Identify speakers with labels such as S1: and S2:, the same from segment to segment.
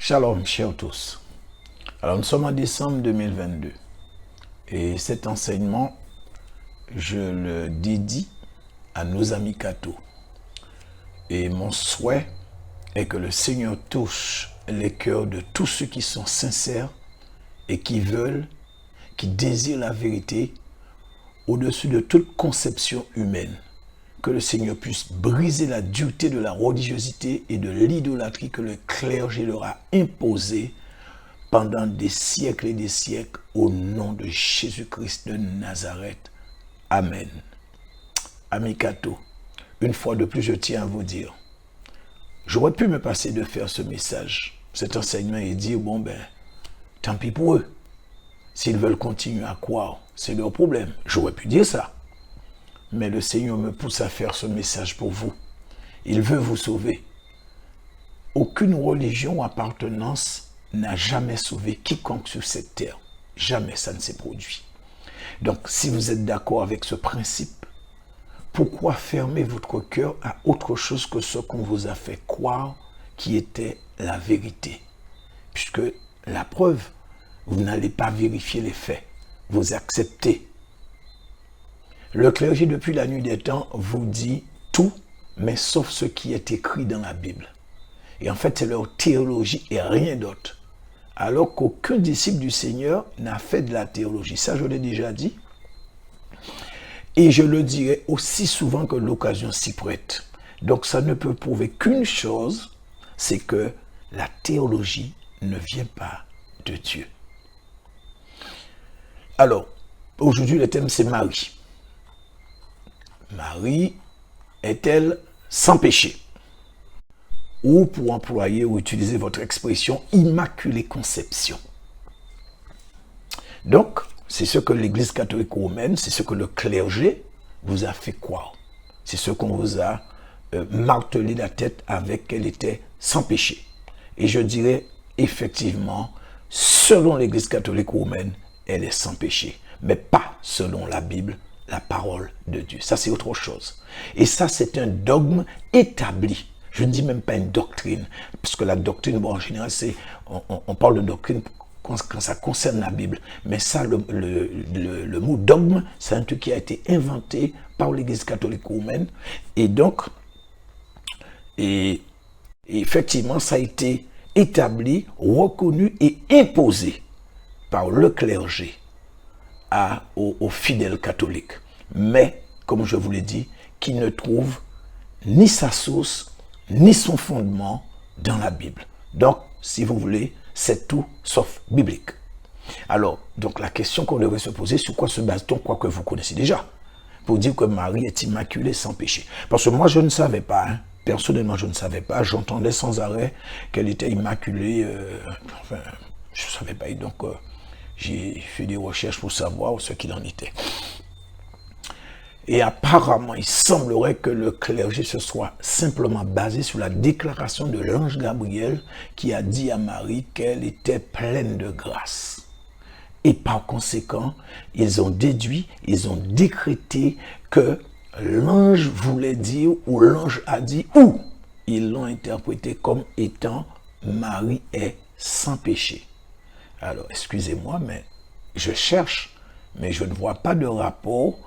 S1: Shalom, chers tous. Alors, nous sommes en décembre 2022 et cet enseignement, je le dédie à nos amis cathos. Et mon souhait est que le Seigneur touche les cœurs de tous ceux qui sont sincères et qui veulent, qui désirent la vérité au-dessus de toute conception humaine. Que le Seigneur puisse briser la dureté de la religiosité et de l'idolâtrie que le clergé leur a imposée pendant des siècles et des siècles au nom de Jésus-Christ de Nazareth. Amen. Amis cathos, une fois de plus, je tiens à vous dire, j'aurais pu me passer de faire ce message, cet enseignement et dire, tant pis pour eux. S'ils veulent continuer à croire, c'est leur problème. J'aurais pu dire ça. Mais le Seigneur me pousse à faire ce message pour vous. Il veut vous sauver. Aucune religion ou appartenance n'a jamais sauvé quiconque sur cette terre. Jamais ça ne s'est produit. Donc, si vous êtes d'accord avec ce principe, pourquoi fermer votre cœur à autre chose que ce qu'on vous a fait croire qui était la vérité? Puisque la preuve, vous n'allez pas vérifier les faits. Vous acceptez. Le clergé, depuis la nuit des temps, vous dit tout, mais sauf ce qui est écrit dans la Bible. Et en fait, c'est leur théologie et rien d'autre. Alors qu'aucun disciple du Seigneur n'a fait de la théologie. Ça, je l'ai déjà dit. Et je le dirai aussi souvent que l'occasion s'y prête. Donc, ça ne peut prouver qu'une chose, c'est que la théologie ne vient pas de Dieu. Alors, aujourd'hui, le thème, c'est Marie. Marie est-elle sans péché? Ou pour employer ou utiliser votre expression, immaculée conception. Donc, c'est ce que l'Église catholique romaine, c'est ce que le clergé vous a fait croire. C'est ce qu'on vous a martelé la tête avec qu'elle était sans péché. Et je dirais, effectivement, selon l'Église catholique romaine, elle est sans péché. Mais pas selon la Bible, la parole de Dieu. Ça, c'est autre chose. Et ça, c'est un dogme établi. Je ne dis même pas une doctrine, parce que la doctrine, en général, on parle de doctrine quand ça concerne la Bible. Mais ça, le mot dogme, c'est un truc qui a été inventé par l'Église catholique romaine. Et donc, effectivement, ça a été établi, reconnu et imposé par le clergé aux fidèles catholiques. Mais, comme je vous l'ai dit, qui ne trouve ni sa source, ni son fondement dans la Bible. Donc, si vous voulez, c'est tout sauf biblique. Alors, donc la question qu'on devrait se poser, sur quoi se base-t-on, quoi que vous connaissez déjà, pour dire que Marie est immaculée sans péché? Parce que moi, je ne savais pas, personnellement, je ne savais pas, j'entendais sans arrêt qu'elle était immaculée, je ne savais pas, et donc j'ai fait des recherches pour savoir ce qu'il en était. Et apparemment, il semblerait que le clergé se soit simplement basé sur la déclaration de l'ange Gabriel qui a dit à Marie qu'elle était pleine de grâce. Et par conséquent, ils ont déduit, ils ont décrété que l'ange voulait dire, ou l'ange a dit, ou ils l'ont interprété comme étant Marie est sans péché. Alors, excusez-moi, mais je cherche, mais je ne vois pas de rapport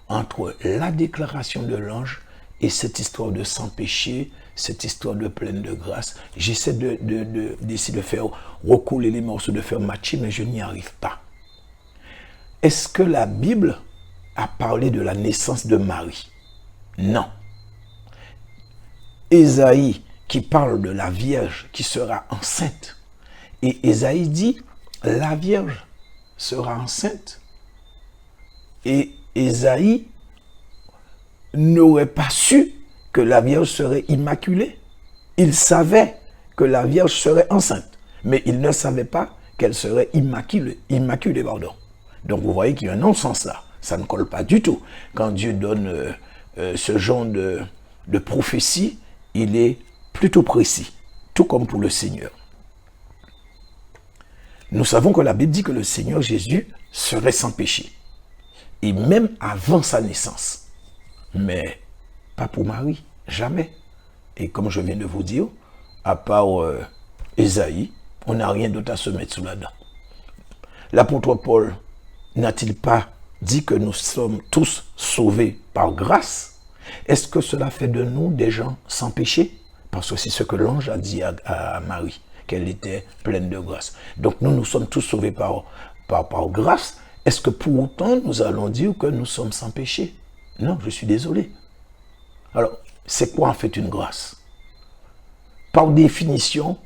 S1: entre la déclaration de l'ange et cette histoire de sans péché, cette histoire de pleine de grâce. J'essaie d'essayer de faire recoller les morceaux, de faire matcher, mais je n'y arrive pas. Est-ce que la Bible a parlé de la naissance de Marie? Non. Ésaïe, qui parle de la Vierge qui sera enceinte, et Ésaïe dit, la Vierge sera enceinte. Et Ésaïe n'aurait pas su que la Vierge serait immaculée. Il savait que la Vierge serait enceinte, mais il ne savait pas qu'elle serait immaculée. Donc vous voyez qu'il y a un non-sens là. Ça ne colle pas du tout. Quand Dieu donne ce genre de prophétie, il est plutôt précis, tout comme pour le Seigneur. Nous savons que la Bible dit que le Seigneur Jésus serait sans péché. Et même avant sa naissance. Mais pas pour Marie, jamais. Et comme je viens de vous dire, à part Ésaïe, On n'a rien d'autre à se mettre sous la dent. L'apôtre Paul n'a-t-il pas dit que nous sommes tous sauvés par grâce? Est-ce que cela fait de nous des gens sans péché? Parce que c'est ce que l'ange a dit à Marie, qu'elle était pleine de grâce. Donc nous sommes tous sauvés par grâce. Est-ce que pour autant nous allons dire que nous sommes sans péché? Non, je suis désolé. Alors, c'est quoi en fait une grâce? Par définition,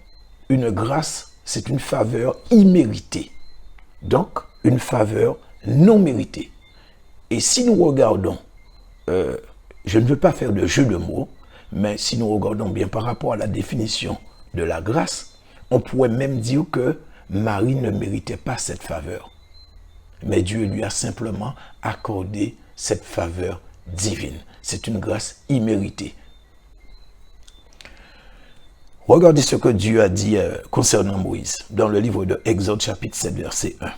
S1: une grâce, c'est une faveur imméritée. Donc, une faveur non méritée. Et si nous regardons, je ne veux pas faire de jeu de mots, mais si nous regardons bien par rapport à la définition de la grâce, on pourrait même dire que Marie ne méritait pas cette faveur. Mais Dieu lui a simplement accordé cette faveur divine. C'est une grâce imméritée. Regardez ce que Dieu a dit concernant Moïse dans le livre de Exode chapitre 7 verset 1.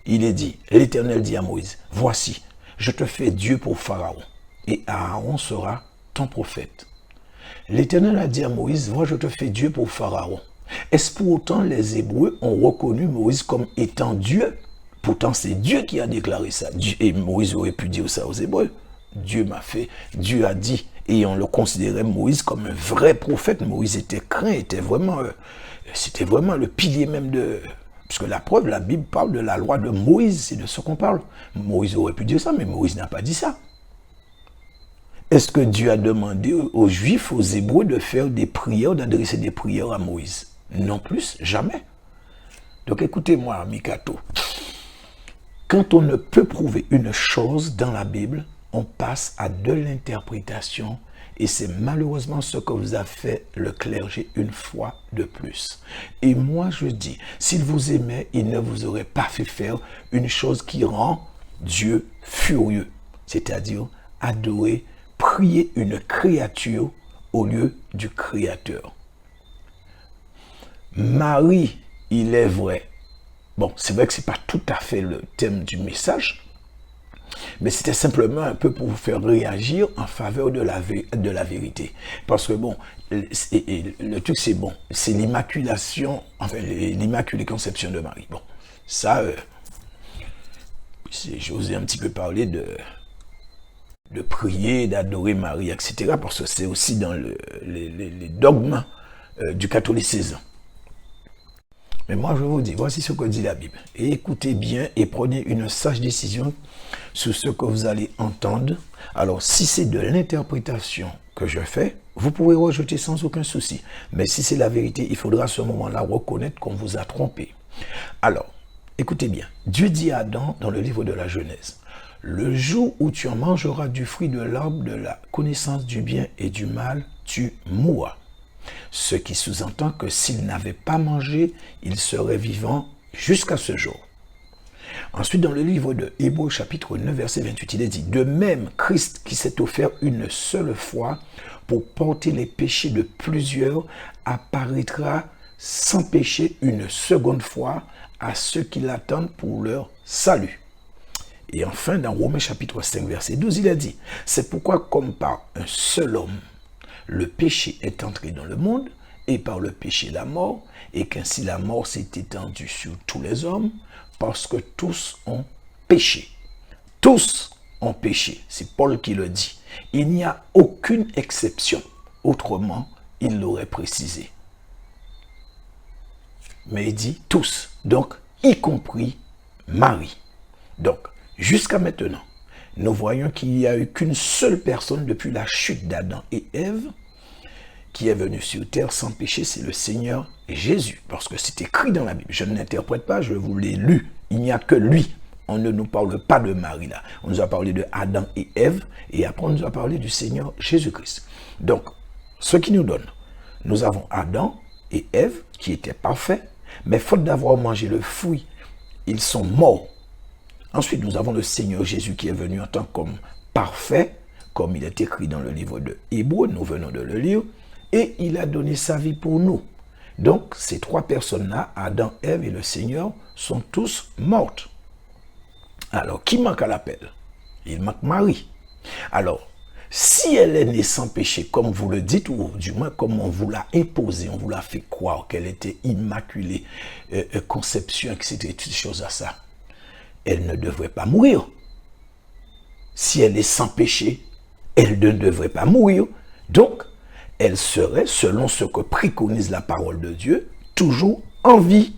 S1: Il est dit, l'Éternel dit à Moïse, voici, je te fais Dieu pour Pharaon et Aaron sera ton prophète. L'Éternel a dit à Moïse, vois, je te fais Dieu pour Pharaon. Est-ce pour autant les Hébreux ont reconnu Moïse comme étant Dieu? Pourtant, c'est Dieu qui a déclaré ça. Et Moïse aurait pu dire ça aux Hébreux. Dieu m'a fait, Dieu a dit, et on le considérait Moïse comme un vrai prophète. Moïse était craint, c'était vraiment le pilier même de... Puisque la preuve, la Bible parle de la loi de Moïse, c'est de ce qu'on parle. Moïse aurait pu dire ça, mais Moïse n'a pas dit ça. Est-ce que Dieu a demandé aux Juifs, aux Hébreux de faire des prières, d'adresser des prières à Moïse? Non plus, jamais. Donc écoutez-moi, Amicato. Quand on ne peut prouver une chose dans la Bible, on passe à de l'interprétation et c'est malheureusement ce que vous a fait le clergé une fois de plus. Et moi je dis, s'il vous aimait, il ne vous aurait pas fait faire une chose qui rend Dieu furieux, c'est-à-dire adorer, prier une créature au lieu du Créateur. Marie, il est vrai. Bon, c'est vrai que ce n'est pas tout à fait le thème du message, mais c'était simplement un peu pour vous faire réagir en faveur de la vérité. Parce que bon, le truc c'est bon, c'est l'immaculation, enfin l'immaculée conception de Marie. Bon, ça, j'osais un petit peu parler de prier, d'adorer Marie, etc. Parce que c'est aussi dans les dogmes du catholicisme. Mais moi, je vous dis, voici ce que dit la Bible. Et écoutez bien et prenez une sage décision sur ce que vous allez entendre. Alors, si c'est de l'interprétation que je fais, vous pourrez rejeter sans aucun souci. Mais si c'est la vérité, il faudra à ce moment-là reconnaître qu'on vous a trompé. Alors, écoutez bien. Dieu dit à Adam dans le livre de la Genèse, « Le jour où tu en mangeras du fruit de l'arbre de la connaissance du bien et du mal, tu mourras. » Ce qui sous-entend que s'il n'avait pas mangé, il serait vivant jusqu'à ce jour. Ensuite, dans le livre de Hébreux, chapitre 9, verset 28, il est dit, « De même, Christ qui s'est offert une seule fois pour porter les péchés de plusieurs, apparaîtra sans péché une seconde fois à ceux qui l'attendent pour leur salut. » Et enfin, dans Romains, chapitre 5, verset 12, il a dit, « C'est pourquoi, comme par un seul homme, le péché est entré dans le monde, et par le péché la mort, et qu'ainsi la mort s'est étendue sur tous les hommes, parce que tous ont péché. » Tous ont péché, c'est Paul qui le dit. Il n'y a aucune exception, autrement, il l'aurait précisé. Mais il dit tous, donc y compris Marie. Donc, jusqu'à maintenant, nous voyons qu'il n'y a eu qu'une seule personne depuis la chute d'Adam et Ève qui est venu sur terre sans péché, c'est le Seigneur Jésus. Parce que c'est écrit dans la Bible. Je ne l'interprète pas, je vous l'ai lu. Il n'y a que lui. On ne nous parle pas de Marie là. On nous a parlé de Adam et Ève, et après on nous a parlé du Seigneur Jésus-Christ. Donc, ce qui nous donne, nous avons Adam et Ève qui étaient parfaits, mais faute d'avoir mangé le fruit, ils sont morts. Ensuite, nous avons le Seigneur Jésus qui est venu en tant qu'homme parfait, comme il est écrit dans le livre de Hébreux, nous venons de le lire, et il a donné sa vie pour nous. Donc, ces trois personnes-là, Adam, Ève et le Seigneur, sont tous mortes. Alors, qui manque à l'appel? Il manque Marie. Alors, Si elle est née sans péché, comme vous le dites, ou du moins comme on vous l'a imposé, on vous l'a fait croire qu'elle était immaculée, conception, etc., toutes ces choses à ça, elle ne devrait pas mourir. Si elle est sans péché, elle ne devrait pas mourir. Donc, elle serait, selon ce que préconise la parole de Dieu, toujours en vie,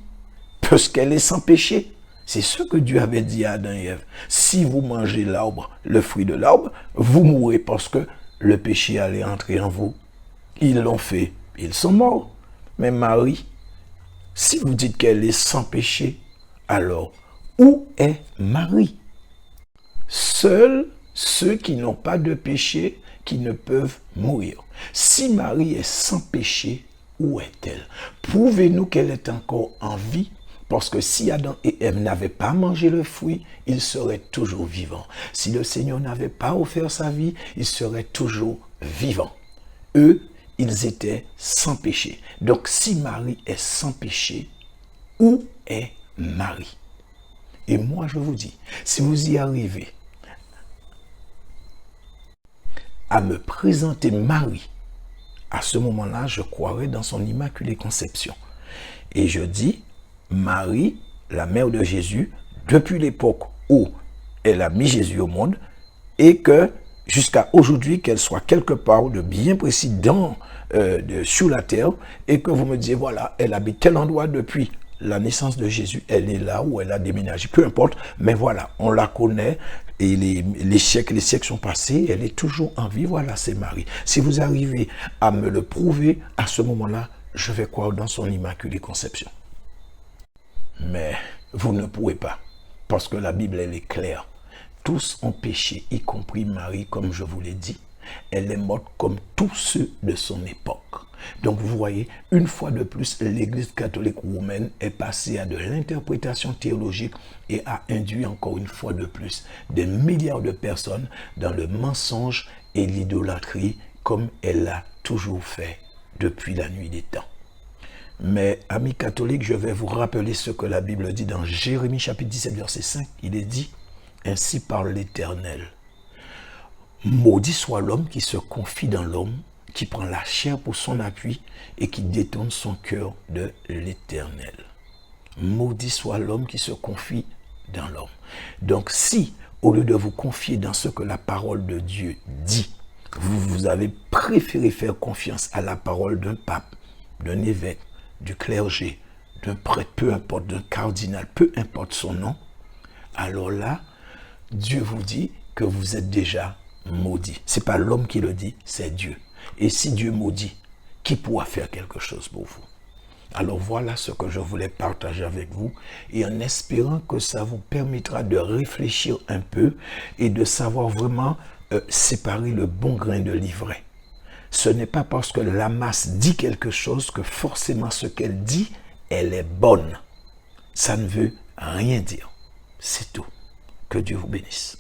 S1: puisqu'elle est sans péché. C'est ce que Dieu avait dit à Adam et Ève. Si vous mangez l'arbre, le fruit de l'arbre, vous mourrez parce que le péché allait entrer en vous. Ils l'ont fait, ils sont morts. Mais Marie, si vous dites qu'elle est sans péché, alors où est Marie? Seuls ceux qui n'ont pas de péché, qui ne peuvent mourir. Si Marie est sans péché, où est-elle? Prouvez-nous qu'elle est encore en vie, parce que si Adam et Ève n'avaient pas mangé le fruit, ils seraient toujours vivants. Si le Seigneur n'avait pas offert sa vie, ils seraient toujours vivants. Eux, ils étaient sans péché. Donc si Marie est sans péché, où est Marie? Et moi je vous dis, si vous y arrivez à me présenter Marie, à ce moment-là, je croirai dans son immaculée conception. Et je dis, Marie, la mère de Jésus, depuis l'époque où elle a mis Jésus au monde, et que jusqu'à aujourd'hui, qu'elle soit quelque part de bien précis sur la terre, et que vous me disiez, voilà, elle habite tel endroit depuis la naissance de Jésus, elle est là où elle a déménagé, peu importe, mais voilà, on la connaît, et les siècles sont passés, elle est toujours en vie, voilà, c'est Marie. Si vous arrivez à me le prouver, à ce moment-là, je vais croire dans son immaculée conception. Mais vous ne pouvez pas, parce que la Bible, elle est claire. Tous ont péché, y compris Marie, comme je vous l'ai dit. Elle est morte comme tous ceux de son époque. Donc vous voyez, une fois de plus, l'Église catholique romaine est passée à de l'interprétation théologique et a induit encore une fois de plus des milliards de personnes dans le mensonge et l'idolâtrie comme elle l'a toujours fait depuis la nuit des temps. Mais, amis catholiques, je vais vous rappeler ce que la Bible dit dans Jérémie chapitre 17, verset 5. Il est dit, ainsi parle l'Éternel. Maudit soit l'homme qui se confie dans l'homme, qui prend la chair pour son appui et qui détourne son cœur de l'Éternel. Maudit soit l'homme qui se confie dans l'homme. Donc si, au lieu de vous confier dans ce que la parole de Dieu dit, vous avez préféré faire confiance à la parole d'un pape, d'un évêque, du clergé, d'un prêtre, peu importe, d'un cardinal, peu importe son nom, alors là, Dieu vous dit que vous êtes déjà maudit. Ce n'est pas l'homme qui le dit, c'est Dieu. Et si Dieu maudit, qui pourra faire quelque chose pour vous? Alors voilà ce que je voulais partager avec vous et en espérant que ça vous permettra de réfléchir un peu et de savoir vraiment séparer le bon grain de l'ivraie. Ce n'est pas parce que la masse dit quelque chose que forcément ce qu'elle dit, elle est bonne. Ça ne veut rien dire. C'est tout. Que Dieu vous bénisse.